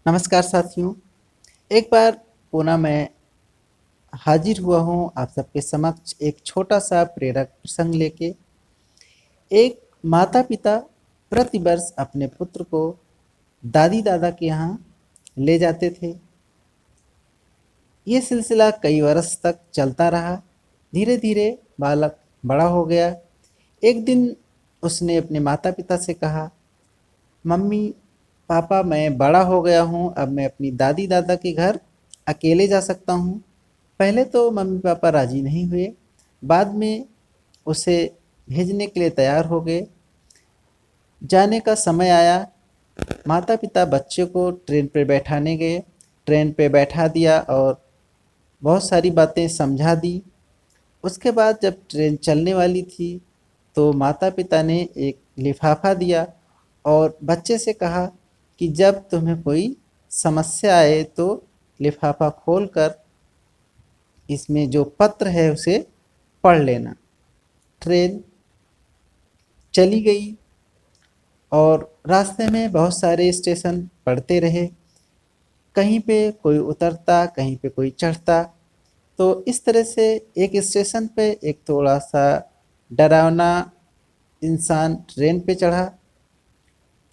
नमस्कार साथियों। एक बार पुनः मैं हाजिर हुआ हूँ आप सबके समक्ष एक छोटा सा प्रेरक प्रसंग लेके। एक माता पिता प्रतिवर्ष अपने पुत्र को दादी दादा के यहाँ ले जाते थे। ये सिलसिला कई वर्ष तक चलता रहा। धीरे धीरे बालक बड़ा हो गया। एक दिन उसने अपने माता पिता से कहा, मम्मी पापा मैं बड़ा हो गया हूँ, अब मैं अपनी दादी दादा के घर अकेले जा सकता हूँ। पहले तो मम्मी पापा राजी नहीं हुए, बाद में उसे भेजने के लिए तैयार हो गए। जाने का समय आया, माता पिता बच्चे को ट्रेन पर बैठाने गए। ट्रेन पे बैठा दिया और बहुत सारी बातें समझा दी। उसके बाद जब ट्रेन चलने वाली थी तो माता पिता ने एक लिफाफा दिया और बच्चे से कहा कि जब तुम्हें कोई समस्या आए तो लिफाफा खोलकर इसमें जो पत्र है उसे पढ़ लेना। ट्रेन चली गई और रास्ते में बहुत सारे स्टेशन पड़ते रहे। कहीं पे कोई उतरता, कहीं पे कोई चढ़ता। तो इस तरह से एक स्टेशन पे एक थोड़ा सा डरावना इंसान ट्रेन पे चढ़ा।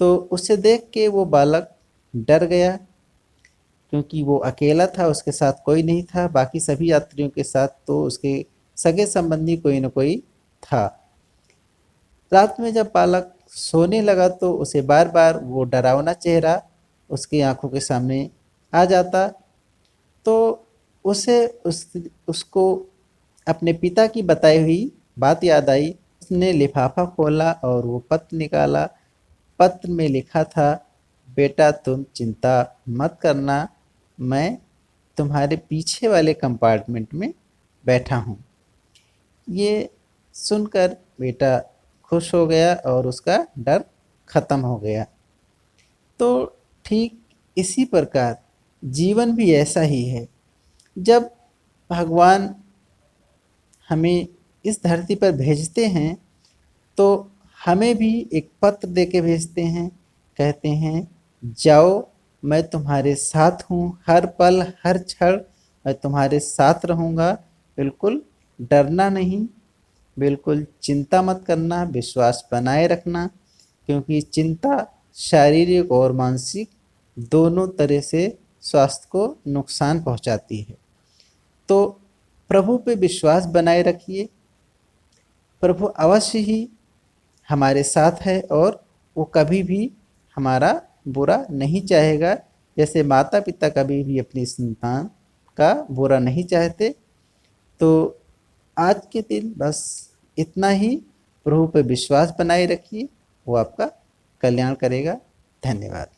तो उसे देख के वो बालक डर गया, क्योंकि वो अकेला था, उसके साथ कोई नहीं था। बाकी सभी यात्रियों के साथ तो उसके सगे संबंधी कोई न कोई था। रात में जब बालक सोने लगा तो उसे बार बार वो डरावना चेहरा उसकी आंखों के सामने आ जाता। तो उसे उसको अपने पिता की बताई हुई बात याद आई। उसने लिफाफा खोला और वो पत्र निकाला। पत्र में लिखा था, बेटा तुम चिंता मत करना, मैं तुम्हारे पीछे वाले कंपार्टमेंट में बैठा हूँ। ये सुनकर बेटा खुश हो गया और उसका डर खत्म हो गया। तो ठीक इसी प्रकार जीवन भी ऐसा ही है। जब भगवान हमें इस धरती पर भेजते हैं तो हमें भी एक पत्र दे के भेजते हैं। कहते हैं, जाओ मैं तुम्हारे साथ हूँ, हर पल हर क्षण मैं तुम्हारे साथ रहूँगा। बिल्कुल डरना नहीं, बिल्कुल चिंता मत करना, विश्वास बनाए रखना, क्योंकि चिंता शारीरिक और मानसिक दोनों तरह से स्वास्थ्य को नुकसान पहुंचाती है। तो प्रभु पे विश्वास बनाए रखिए। प्रभु अवश्य ही हमारे साथ है और वो कभी भी हमारा बुरा नहीं चाहेगा। जैसे माता पिता कभी भी अपनी संतान का बुरा नहीं चाहते। तो आज के दिन बस इतना ही। प्रभु पे विश्वास बनाए रखिए, वो आपका कल्याण करेगा। धन्यवाद।